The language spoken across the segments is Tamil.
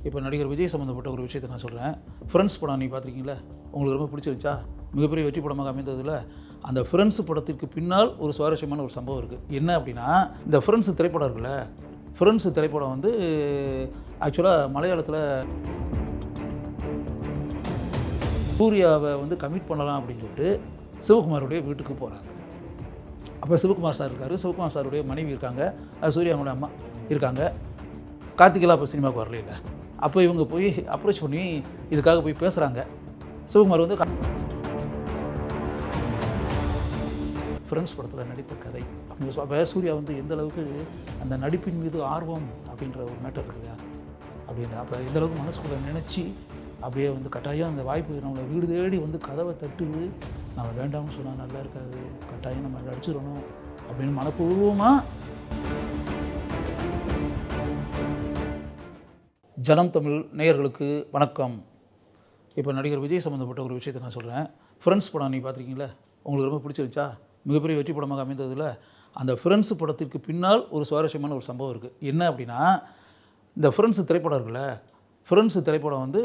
இப்போ நடிகர் விஜய் சம்மந்தப்பட்ட ஒரு விஷயத்தை நான் சொல்கிறேன். ஃப்ரெண்ட்ஸ் படம் நீங்கள் பார்த்துருக்கீங்களா? உங்களுக்கு ரொம்ப பிடிச்சிருச்சா? மிகப்பெரிய வெற்றி படமாக அமைந்ததில் அந்த ஃப்ரெண்ட்ஸ் படத்திற்கு பின்னால் ஒரு சுவாரஸ்யமான ஒரு சம்பவம் இருக்குது. என்ன அப்படின்னா, இந்த ஃப்ரெண்ட்ஸ் திரைப்படம் இருக்குல்ல, ஃப்ரெண்ட்ஸ் திரைப்படம் வந்து ஆக்சுவலாக மலையாளத்தில் சூர்யாவை வந்து கமிட் பண்ணலாம் அப்படின்னு சொல்லிட்டு சிவகுமாருடைய வீட்டுக்கு போகிறாங்க. அப்போ சிவகுமார் சார் இருக்கார், சிவகுமார் சாருடைய மனைவி இருக்காங்க, சூர்யாவோட அம்மா இருக்காங்க. கார்த்திகெல்லாம் அப்போ சினிமாவுக்கு வரல இல்லை. அப்போ இவங்க போய் அப்ரோச் பண்ணி இதுக்காக போய் பேசுகிறாங்க. சிவகுமார் வந்து ஃப்ரெண்ட்ஸ் படத்தில் நடித்த கதை அப்படின்னு அப்போ சூர்யா வந்து எந்த அளவுக்கு அந்த நடிப்பின் மீது ஆர்வம் அப்படின்ற ஒரு மேட்டர் இருக்கு இல்லையா அப்படின்னு அப்போ எந்த அளவுக்கு மனசுக்குள்ள நினச்சி அப்படியே வந்து கட்டாயம் அந்த வாய்ப்பு நம்மளை வீடு தேடி வந்து கதவை தட்டுது, நம்ம வேண்டாம்னு சொன்னால் நல்லா இருக்காது, கட்டாயம் நம்ம அடிச்சிடணும் அப்படின்னு மனப்பூர்வமாக ஜனம் தமிழ் நேயர்களுக்கு வணக்கம். இப்போ நடிகர் விஜய் சம்மந்தப்பட்ட ஒரு விஷயத்தை நான் சொல்கிறேன். ஃப்ரெண்ட்ஸ் படம் நீங்கள் பார்த்துருக்கீங்களா? உங்களுக்கு ரொம்ப பிடிச்சிருச்சா? மிகப்பெரிய வெற்றி படமாக அமைந்ததில் அந்த ஃப்ரெண்ட்ஸ் படத்திற்கு பின்னால் ஒரு சுவாரஸ்யமான ஒரு சம்பவம் இருக்குது. என்ன அப்படின்னா, இந்த ஃப்ரெண்ட்ஸ் திரைப்படம் இருக்குல்ல, ஃப்ரெண்ட்ஸ் திரைப்படம் வந்து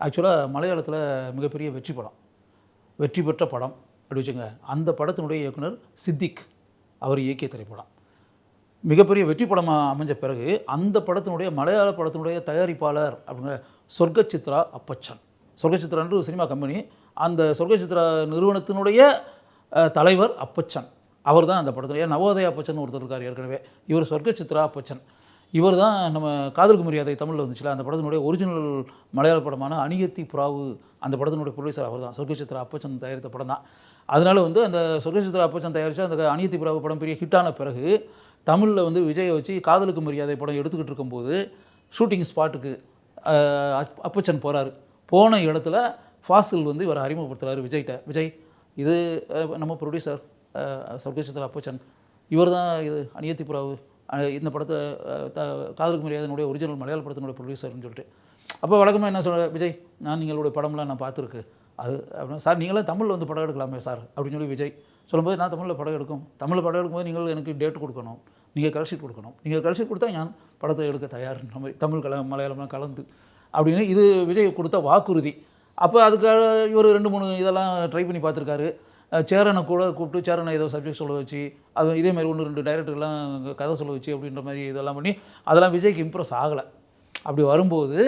ஆக்சுவலாக மலையாளத்தில் மிகப்பெரிய வெற்றி பெற்ற படம் அப்படி வச்சுங்க. அந்த படத்தினுடைய இயக்குனர் சித்திக் அவர் இயக்கிய திரைப்படம் மிகப்பெரிய வெற்றி படமாக அமைஞ்ச பிறகு அந்த படத்தினுடைய மலையாள படத்தினுடைய தயாரிப்பாளர் அப்படிங்கிற சொர்க்கசித்ரா அப்பச்சன், சொர்க்கசித்ரான்ற ஒரு சினிமா கம்பெனி, அந்த சொர்க்கசித்ரா நிறுவனத்தினுடைய தலைவர் அப்பச்சன். அவர் தான் அந்த படத்தில் நவோதயா அப்பச்சன் ஒருத்தர் இருக்கார் ஏற்கனவே. இவர் சொர்க்கசித்ரா அப்பச்சன். இவர் தான் நம்ம காதலுக்கு மரியாதை தமிழில் வந்துச்சுல, அந்த படத்தினுடைய ஒரிஜினல் மலையாள படமான அணியத்தி புறாவு அந்த படத்தினுடைய ப்ரொடியூசர் அவர் தான். சொர்க்கசித்ரா அப்பச்சன் தயாரித்த படம் தான். அதனால் வந்து அந்த சொர்க்கசித்ரா அப்பச்சன் தயாரித்த அந்த அணியத்தி புறாவு படம் பெரிய ஹிட்டான பிறகு தமிழில் வந்து விஜயை வச்சு காதலுக்கு மரியாதை படம் எடுத்துக்கிட்டு இருக்கும்போது ஷூட்டிங் ஸ்பாட்டுக்கு அப்பச்சன் போகிறாரு. போன இடத்துல ஃபாசில் வந்து இவர் அறிமுகப்படுத்துகிறாரு விஜய்கிட்ட. விஜய், இது நம்ம ப்ரொடியூசர் சொர்க்கசித்ரா அப்பச்சன், இவர் தான் இது அணியத்தி புறாவு இந்த படத்தை காதலுக்கு மரியாதையினுடைய ஒரிஜினல் மலையாள படத்தினுடைய ப்ரொடியூசர்னு சொல்லிட்டு. அப்போ வழக்கமாக என்ன சொல்ல, விஜய் நான் நீங்களுடைய படம்லாம் நான் பார்த்துருக்கு அது அப்படின்னா, சார் நீங்களாம் தமிழில் வந்து படம் எடுக்கலாமே சார் அப்படின்னு சொல்லி விஜய் சொல்லும்போது, நான் தமிழில் படம் எடுக்கும்போது நீங்கள் எனக்கு டேட் கொடுக்கணும், நீங்கள் கல்ஷீட் கொடுக்கணும், நீங்கள் கல்ஷீட் கொடுத்தா நான் படத்தை எடுக்க தயார்ன்ற மாதிரி தமிழ் மலையாளம்லாம் கலந்து அப்படின்னு இது விஜய் கொடுத்த வாக்குறுதி. அப்போ அதுக்காக இவர் 2-3 இதெல்லாம் ட்ரை பண்ணி பார்த்துருக்காரு. சேரனை கூட கூப்பிட்டு சேரனை ஏதோ சப்ஜெக்ட் சொல்ல வச்சு, அது இதேமாதிரி 1-2 டைரக்டர்லாம் கதை சொல்ல வச்சு அப்படின்ற மாதிரி இதெல்லாம் பண்ணி அதெல்லாம் விஜய்க்கு இம்ப்ரெஸ் ஆகலை. அப்படி வரும்போது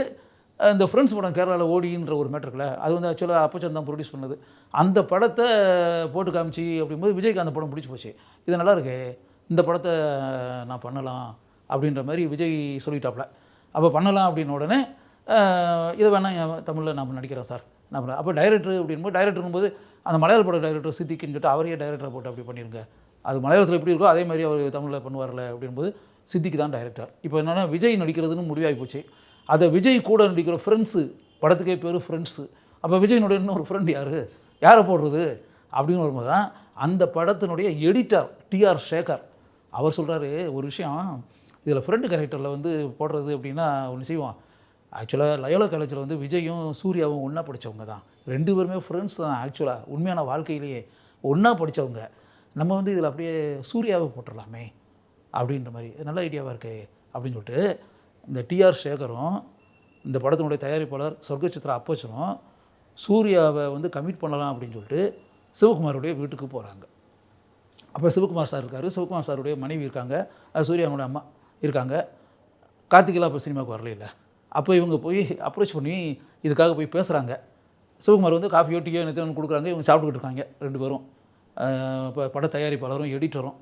இந்த ஃப்ரெண்ட்ஸ் படம் கேரளாவில் ஓடின்ற ஒரு மேட்டர் இருக்குல்ல, அது வந்து ஆக்சுவலாக அப்பச்சன் தான் ப்ரொடியூஸ் பண்ணது. அந்த படத்தை போட்டு காமிச்சு அப்படிங்கும்போது விஜய்க்கு அந்த படம் பிடிச்சி போச்சு. இது நல்லா இருக்கே, இந்த படத்தை நான் பண்ணலாம் அப்படின்ற மாதிரி விஜய் சொல்லிட்டாப்புல. அப்போ பண்ணலாம் அப்படின்ன உடனே இதை வேணால் தமிழில் நான் நடிக்கிறேன் சார் நான் பண்ண. அப்போ டைரக்டர் அப்படின்போது டைரக்டரும்போது அந்த மலையாள பட டைரக்டர் சித்திக்குன்னு சொல்லிட்டு அவரையே டைரக்டரை போட்டு அப்படி பண்ணியிருங்க, அது மலையாளத்தில் எப்படி இருக்கோ அதே மாதிரி அவர் தமிழில் பண்ணுவார்ல அப்படின்போது சித்திக்கு தான் டைரக்டர். இப்போ என்னென்னா விஜய் நடிக்கிறதுன்னு முடிவாகி போச்சு. அதை விஜய் கூட நடிக்கிற ஃப்ரெண்ட்ஸு, படத்துக்கே பேர் ஃப்ரெண்ட்ஸு. அப்போ விஜயினுடைய இன்னொரு ஃப்ரெண்ட் யாரை போடுறது அப்படின்னு வரும்போது தான் அந்த படத்தினுடைய எடிட்டர் டிஆர் சேகர் அவர் சொல்கிறாரு, ஒரு விஷயம் இதில் ஃப்ரெண்டு கேரக்டரில் வந்து போடுறது அப்படின்னா ஒன்று செய்வோம். ஆக்சுவலாக லயோலா காலேஜில் வந்து விஜயும் சூர்யாவும் ஒன்றா படித்தவங்க தான், 2 பேருமே ஃப்ரெண்ட்ஸ் தான். ஆக்சுவலாக உண்மையான வாழ்க்கையிலேயே ஒன்றா படித்தவங்க. நம்ம வந்து இதில் அப்படியே சூர்யாவை போட்டுடலாமே அப்படின்ற மாதிரி நல்ல ஐடியாவாக இருக்கே அப்படின்னு சொல்லிட்டு இந்த டிஆர் சேகரும் இந்த படத்தினுடைய தயாரிப்பாளர் சொர்க்கசித்ரா அப்பச்சனும் சூர்யாவை வந்து கமிட் பண்ணலாம் அப்படின்னு சொல்லிட்டு சிவகுமாருடைய வீட்டுக்கு போகிறாங்க. அப்போ சிவகுமார் சார் இருக்கார், சிவகுமார் சாருடைய மனைவி இருக்காங்க, சூர்யாவோட அம்மா இருக்காங்க. கார்த்திகெல்லாம் அப்போ சினிமாவுக்கு வரல இல்லை. அப்போ இவங்க போய் அப்ரோச் பண்ணி இதுக்காக போய் பேசுகிறாங்க. சிவகுமார் வந்து காஃபியோ டீயோ என்னத்தையும் கொடுக்குறாங்க, இவங்க சாப்பிட்டுக்கிட்டு இருக்காங்க 2 பேரும், இப்போ பட தயாரிப்பாளரும் எடிட்டரும்.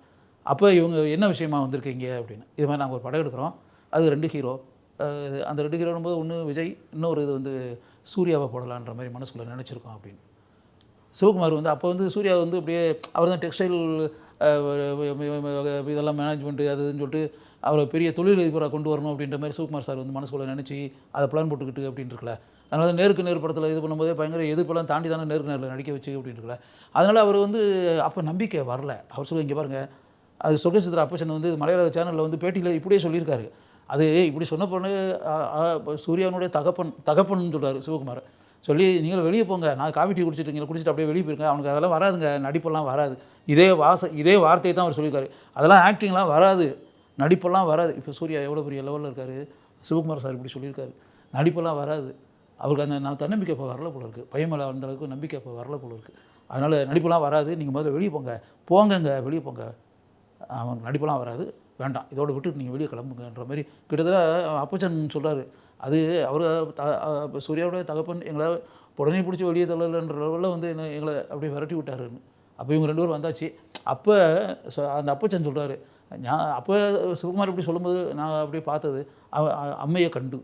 அப்போ இவங்க என்ன விஷயமா வந்திருக்கீங்க அப்படின்னு, இது மாதிரி நாங்கள் ஒரு படம் எடுக்கிறோம், அது 2 ஹீரோ, அந்த 2 ஹீரோனும்போது ஒன்று விஜய், இன்னொரு இது வந்து சூர்யாவை போடலான்ற மாதிரி மனசுக்குள்ளே நினச்சிருக்கோம் அப்படின்னு. சிவகுமார் வந்து அப்போ வந்து சூர்யா வந்து அப்படியே அவர் தான் டெக்ஸ்டைல் இதெல்லாம் மேனேஜ்மெண்ட்டு அதுன்னு சொல்லிட்டு அவரை பெரிய தொழிலதிபராக கொண்டு வரணும் அப்படின்ற மாதிரி சிவகுமார் சார் வந்து மனசுக்குள்ளே நினச்சி அதை பிளான் போட்டுக்கிட்டு அப்படின்னு இருக்குல்ல. அதனால தான் நேருக்கு நேர் படத்தில் இது பண்ணும்போதே பயங்கர எதிர்ப்பெல்லாம் தாண்டி தானே நேருக்கு நேரில் நடிக்க வச்சு அப்படின்னு இருக்குல்ல. அதனால் அவர் வந்து அப்போ நம்பிக்கை வரல. அவர் சொல்லி இங்கே பாருங்கள், அது சொர்க்கசித்ரா அப்பச்சன் வந்து மலையாள சேனலில் வந்து பேட்டியில் இப்படியே சொல்லியிருக்காரு. அது இப்படி சொன்ன பொண்ணு சூர்யானுடைய தகப்பன்னு சொல்கிறார் சிவகுமார். சொல்லி நீங்கள் வெளியே போங்க, நான் காஃபி டீ குடிச்சிட்டு அப்படியே வெளியே போயிருங்க, அவனுக்கு அதெல்லாம் வராதுங்க, நடிப்பெல்லாம் வராது. இதே வார்த்தையை தான் அவர் சொல்லியிருக்காரு. அதெல்லாம் ஆக்டிங்லாம் வராது, நடிப்பெல்லாம் வராது. இப்போ சூர்யா எவ்வளோ பெரிய லெவலில் இருக்கார், சிவகுமார் சார் இப்படி சொல்லியிருக்காரு, நடிப்பெல்லாம் வராது அவருக்கு, அந்த நான் தன்னம்பிக்கை இப்போ வரல போல இருக்குது, பையன் மேலே அந்த அளவுக்கு நம்பிக்கை இப்போ வரல போல இருக்குது, அதனால் நடிப்பெல்லாம் வராது, நீங்கள் முதல்ல வெளியே போங்கங்க வெளியே போங்க, அவன் நடிப்பெல்லாம் வராது, வேண்டாம், இதோட விட்டுட்டு நீங்கள் வெளியே கிளம்புங்கன்ற மாதிரி கிட்டத்தட்ட அப்பச்சன் சொல்கிறாரு. அது அவர் சூர்யாவோட தகப்பன் எங்களை உடனே பிடிச்சி வெளியே தள்ளலைன்ற லெவலில் வந்து எங்களை அப்படியே விரட்டி விட்டாருன்னு. அப்போ இவங்க 2 பேரும் வந்தாச்சு. அப்போ அந்த அப்பச்சன் சொல்கிறாரு, அப்போ சிவகுமார் இப்படி சொல்லும்போது நான் அப்படியே பார்த்தது அம்மையை கண்டு,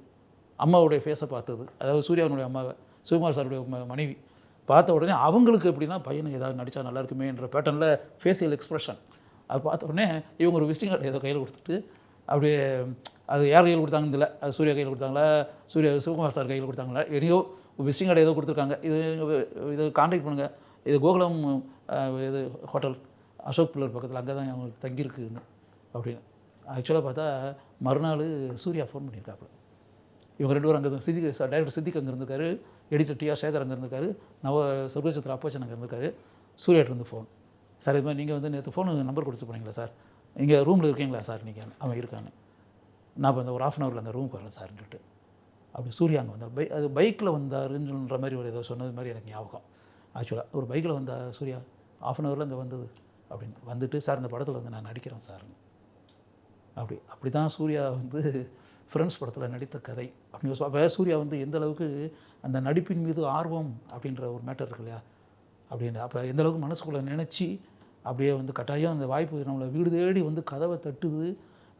அம்மாவுடைய ஃபேஸை பார்த்தது, அதாவது சூர்யாவுடைய அம்மாவை, சிவகுமார் சாருடைய மனைவி பார்த்த உடனே அவங்களுக்கு எப்படின்னா பையனை ஏதாவது நடித்தா நல்லா இருக்குமேன்ற பேட்டர்னில் ஃபேஷியல் எக்ஸ்ப்ரெஷன் அது பார்த்த உடனே இவங்க ஒரு விசிட்டிங் கார்டு ஏதோ கையில் கொடுத்துட்டு அப்படியே, அது யார் கையில் கொடுத்தாங்கன்னு இல்லை, அது சூர்யா கையில் கொடுத்தாங்களா, சிவகுமார் சார் கையில் கொடுத்தாங்களா, எங்கேயோ விசிட்டிங் கார்டு ஏதோ கொடுத்துருக்காங்க, இது கான்டாக்ட் பண்ணுங்கள், இது கோகுலம் இது ஹோட்டல் அசோக் பில்லர் பக்கத்தில், அங்கே தான் அவங்களுக்கு தங்கியிருக்குன்னு அப்படின்னு. ஆக்சுவலாக பார்த்தா மறுநாள் சூர்யா ஃபோன் பண்ணியிருக்காப்புல. இவங்க 2 பேரும் அங்கே டைரக்டர் சித்திக் அங்கே இருந்திருக்காரு, எடிட்டர் டிஆர் சேகர் அங்கே இருந்திருக்காரு, சர்வஜித்ரா அப்பச்சன் அங்கே இருந்திருக்காரு. சூர்யாட்டிருந்து ஃபோன், சார் இது மாதிரி நீங்கள் வந்து நேற்று ஃபோனு நம்பர் கொடுத்து போனீங்களா சார், இங்கே ரூமில் இருக்கீங்களா சார் நீங்கள், அவன் இருக்கான்னு, நான் இப்போ அந்த ஒரு 1/2 ஹவரில் அந்த ரூமுக்கு வரேன் சார்ன்ட்டு. அப்படி சூர்யா அங்கே வந்தார், அது பைக்கில் வந்தாருன்ற மாதிரி ஒரு ஏதோ சொன்னது மாதிரி எனக்கு ஞாபகம். ஆக்சுவலாக ஒரு பைக்கில் வந்தால் சூர்யா 1/2 ஹவரில் அங்கே வந்தது அப்படின்னு வந்துட்டு, சார் இந்த படத்தில் வந்து நான் நடிக்கிறேன் சார்னு. அப்படி தான் சூர்யா வந்து ஃப்ரெண்ட்ஸ் படத்தில் நடித்த கதை அப்படின்னு அப்போ சூர்யா வந்து எந்த அளவுக்கு அந்த நடிப்பின் மீது ஆர்வம் அப்படின்ற ஒரு மேட்டர் இருக்கு இல்லையா, அப்படின்னு அப்போ எந்த அளவுக்கு மனசுக்குள்ளே நினச்சி அப்படியே வந்து கட்டாயம் அந்த வாய்ப்பு நம்மளை வீடு தேடி வந்து கதவை தட்டுது,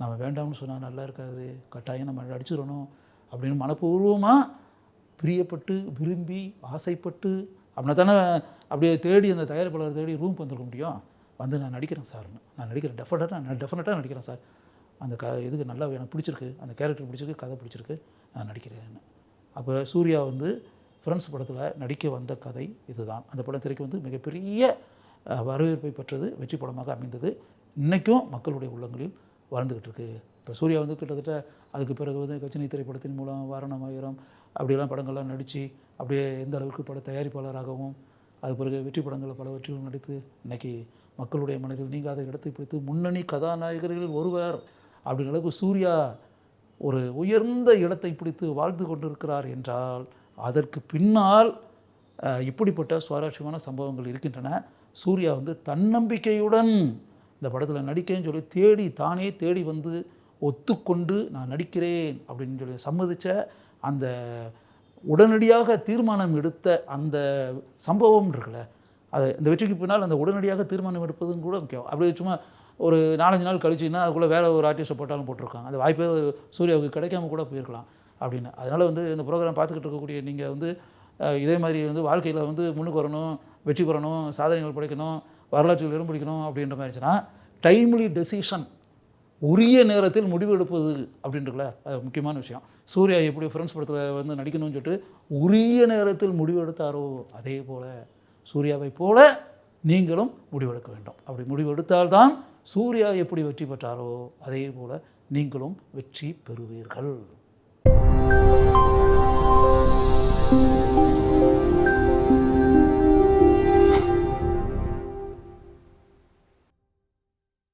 நம்ம வேண்டாம்னு சொன்னால் நல்லா இருக்காது, கட்டாயம் நம்ம நடிச்சிடணும் அப்படின்னு மனப்பூர்வமாக பிரியப்பட்டு விரும்பி ஆசைப்பட்டு அப்படின்னா தானே அப்படியே தேடி அந்த தயாரிப்பாளர் தேடி ரூமுக்கு வந்துருக்க முடியும். வந்து நான் நடிக்கிறேன் சார்னு, நான் நடிக்கிறேன், டெஃபினட்டாக நடிக்கிறேன் சார், அந்த இதுக்கு நல்லா எனக்கு பிடிச்சிருக்கு, அந்த கேரக்டர் பிடிச்சிருக்கு, கதை பிடிச்சிருக்கு, நான் நடிக்கிறேன்னு. அப்போ சூர்யா வந்து ஃப்ரெண்ட்ஸ் படத்தில் நடிக்க வந்த கதை இதுதான். அந்த படம் திரைக்கு வந்து மிகப்பெரிய வரவேற்பை பெற்றது, வெற்றி படமாக அமைந்தது, இன்றைக்கும் மக்களுடைய உள்ளங்களில் வாழ்ந்துக்கிட்டு இருக்குது. இப்போ சூர்யா வந்து கிட்டத்தட்ட அதுக்கு பிறகு வந்து கச்சினி திரைப்படத்தின் மூலம் வாரணமாயிரம் அப்படியெல்லாம் படங்கள்லாம் நடித்து அப்படியே எந்த அளவுக்கு பட தயாரிப்பாளராகவும் அது பிறகு வெற்றி படங்களில் பல வெற்றிகளும் நடித்து இன்றைக்கி மக்களுடைய மனதில் நீங்காத இடத்தை பிடித்து முன்னணி கதாநாயகர்களில் ஒருவர் அப்படின்ற அளவுக்கு சூர்யா ஒரு உயர்ந்த இடத்தை பிடித்து வாழ்ந்து கொண்டிருக்கிறார் என்றால் அதற்கு பின்னால் இப்படிப்பட்ட சுவாரஸ்யமான சம்பவங்கள் இருக்கின்றன. சூர்யா வந்து தன்னம்பிக்கையுடன் இந்த படத்தில் நடிக்கேன்னு சொல்லி தானே தேடி வந்து ஒத்துக்கொண்டு நான் நடிக்கிறேன் அப்படின்னு சொல்லி சம்மதித்த அந்த உடனடியாக தீர்மானம் எடுத்த அந்த சம்பவம் இருக்குல்ல, அது இந்த வெற்றிக்கு பின்னால் அந்த உடனடியாக தீர்மானம் எடுப்பதுன்னு கூட முக்கியம். அப்படி சும்மா ஒரு 4-5 நாள் கழிச்சுன்னா அதுக்குள்ளே வேறு ஒரு ஆர்டிஸ்ட்டை போட்டாலும் போட்டிருக்காங்க, அந்த வாய்ப்பே சூர்யாவுக்கு கிடைக்காம கூட போயிருக்கலாம் அப்படின்னு. அதனால் வந்து இந்த ப்ரோக்ராம் பார்த்துக்கிட்டு இருக்கக்கூடிய நீங்கள் வந்து இதே மாதிரி வந்து வாழ்க்கையில் வந்து முன்னுக்கு வரணும், வெற்றி பெறணும், சாதனைகள் படைக்கணும், வரலாற்றில் இடம் பிடிக்கணும் அப்படின்ற மாதிரி இருந்துச்சுன்னா டைம்லி டெசிஷன், உரிய நேரத்தில் முடிவு எடுப்பது அப்படின்றதுல முக்கியமான விஷயம். சூர்யா எப்படி ஃப்ரெண்ட்ஸ் படத்தில் வந்து நடிக்கணும்னு சொல்லிட்டு உரிய நேரத்தில் முடிவு எடுத்தாரோ அதே போல் சூர்யாவை போல நீங்களும் முடிவெடுக்க வேண்டும். அப்படி முடிவெடுத்தால்தான் சூர்யா எப்படி வெற்றி பெற்றாரோ அதே போல் நீங்களும் வெற்றி பெறுவீர்கள்.